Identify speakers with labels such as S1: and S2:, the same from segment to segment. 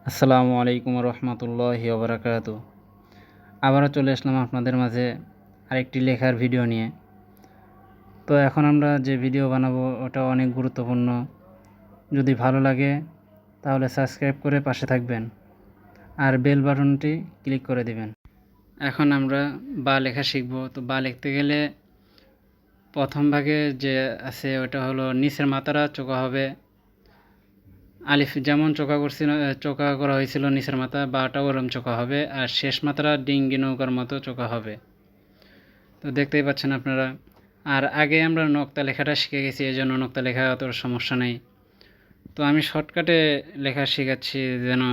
S1: আসসালামু আলাইকুম রহমতুল্লাহি ওবরাকাতু। আবারও চলে আসলাম আপনাদের মাঝে আরেকটি লেখার ভিডিও নিয়ে। তো এখন আমরা যে ভিডিও বানাবো ওটা অনেক গুরুত্বপূর্ণ। যদি ভালো লাগে তাহলে সাবস্ক্রাইব করে পাশে থাকবেন আর বেল বাটনটি ক্লিক করে দিবেন। এখন আমরা বা লেখা শিখব। তো বা লিখতে গেলে প্রথম ভাগে যে আছে ওটা হলো নিচের মাথাটা চোখা হবে। আলিফ যেমন চোখা করা হয়েছিল নিচের মাথা, বাটাও ওরম চোখা হবে, আর শেষ মাথাটা ডিঙ্গি নৌকার মতো চোখা হবে। তো দেখতেই পাচ্ছেন আপনারা। আর আগে আমরা নক্তা লেখাটা শিখে গেছি, এই জন্য নক্তা লেখা অত সমস্যা নেই। তো আমি শর্টকাটে লেখা শেখাচ্ছি যেন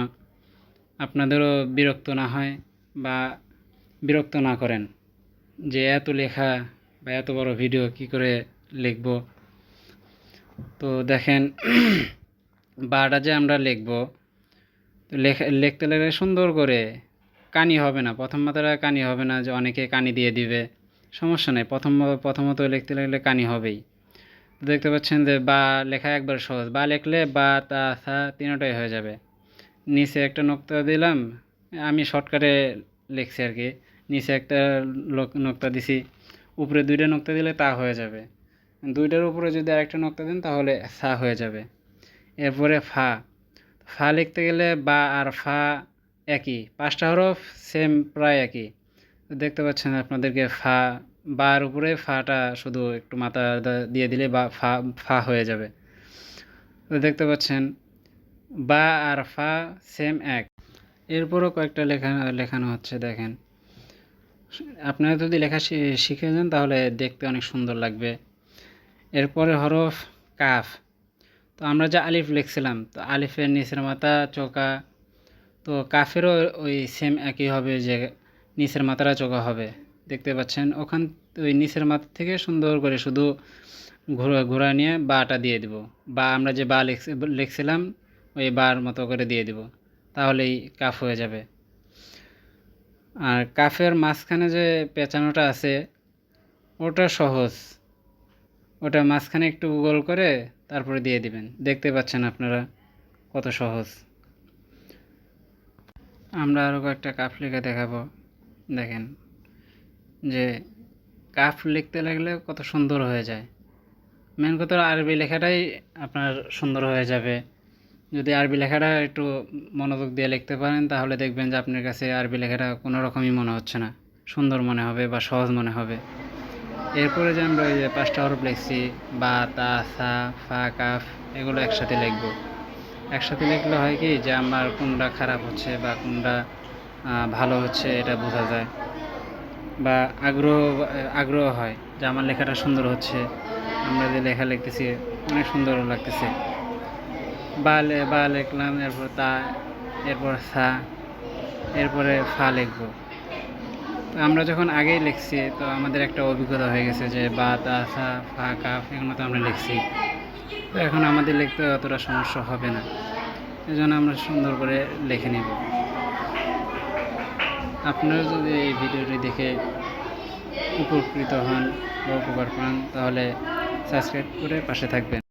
S1: আপনাদেরও বিরক্ত না হয় বা বিরক্ত না করেন যে এত লেখা বা এত বড় ভিডিও কি করে লিখব। তো দেখেন বাটা যে আমরা লিখব, তো লিখতে লাগলে সুন্দর করে কানি হবে না, প্রথম মাত্রা কানি হবে না, যে অনেকে কানি দিয়ে দিবে, সমস্যা নেই। প্রথমত লিখতে লাগলে কানি হবেই। দেখতে পাচ্ছেন যে বা লেখা একবার সহজ। বা লিখলে বা তা থা তিনটাই হয়ে যাবে। নিচে একটা নোক্তা দিলাম, আমি শর্টকাটে লিখছি আর কি। নিচে একটা নোক্তা দিছি, উপরে দুইটা নোক্তা দিলে তা হয়ে যাবে। দুইটার উপরে যদি আরেকটা নোক্তা দেন তাহলে সা হয়ে যাবে। এরপরে ফা ফা লিখতে গেলে বা আর ফা একই, পাঁচটা হরফ সেম প্রায় একই। দেখতে পাচ্ছেন আপনাদেরকে ফা, বার উপরে ফাটা শুধু একটু মাথা দিয়ে দিলে বা ফা ফা হয়ে যাবে। তো দেখতে পাচ্ছেন বা আর ফা সেম এক। এরপরও কয়েকটা লেখানো হচ্ছে দেখেন। আপনারা যদি লেখা শিখে যান তাহলে দেখতে অনেক সুন্দর লাগবে। এরপরে হরফ কাফ। তো আমরা যে আলিফ লিখছিলাম, তো আলিফের নিচের মাথা চোকা, তো কাফেরও ওই সেম একই হবে, যে নিচের মাথাটা চোকা হবে। দেখতে পাচ্ছেন ওখান ওই নিচের মাথা থেকে সুন্দর করে শুধু ঘোরা নিয়ে বাটা দিয়ে দিব, বা আমরা যে বা লিখছিলাম ওই বার মতো করে দিয়ে দিব, তাহলেই কাফ হয়ে যাবে। আর কাফের মাঝখানে যে পেঁচানোটা আছে ওটা সহজ, ওটা মাঝখানে একটু গোল করে তারপরে দিয়ে দিবেন। দেখতে পাচ্ছেন আপনারা কত সহজ। আমরা আরও কয়েকটা কাফ লিখে দেখাবো। দেখেন যে কাফ লিখতে লাগলে কত সুন্দর হয়ে যায়। মেন কথা আরবি লেখাটাই আপনার সুন্দর হয়ে যাবে। যদি আরবি লেখাটা একটু মনোযোগ দিয়ে লিখতে পারেন তাহলে দেখবেন যে আপনার কাছে আরবি লেখাটা কোনো রকমই মনে হচ্ছে না, সুন্দর মনে হবে বা সহজ মনে হবে। এরপরে যে আমরা ওই যে পাঁচটা হরফ লিখছি বা তা সা ফা কাফ, এগুলো একসাথে লিখব। একসাথে লিখলে হয় কি যে আমার কোনটা খারাপ হচ্ছে বা কোনটা ভালো হচ্ছে এটা বোঝা যায়, বা আগ্রহ হয় যে আমার লেখাটা সুন্দর হচ্ছে, আমরা যে লেখা লিখতেছি অনেক সুন্দর লাগতেছে। বা লিখলাম, এরপর তা, এরপর সা, এরপরে ফা লিখব। তো আমরা যখন আগেই লিখছি তো আমাদের একটা অভিজ্ঞতা হয়ে গেছে যে বা তা সা ফা কাফ এগুলো তো আমরা লিখছি, তো এখন আমাদের লিখতে অতটা সমস্যা হবে না। এই জন্য আমরা সুন্দর করে লিখে নেব। আপনারা যদি এই ভিডিওটি দেখে উপকৃত হন বা উপকার পান তাহলে সাবস্ক্রাইব করে পাশে থাকবেন।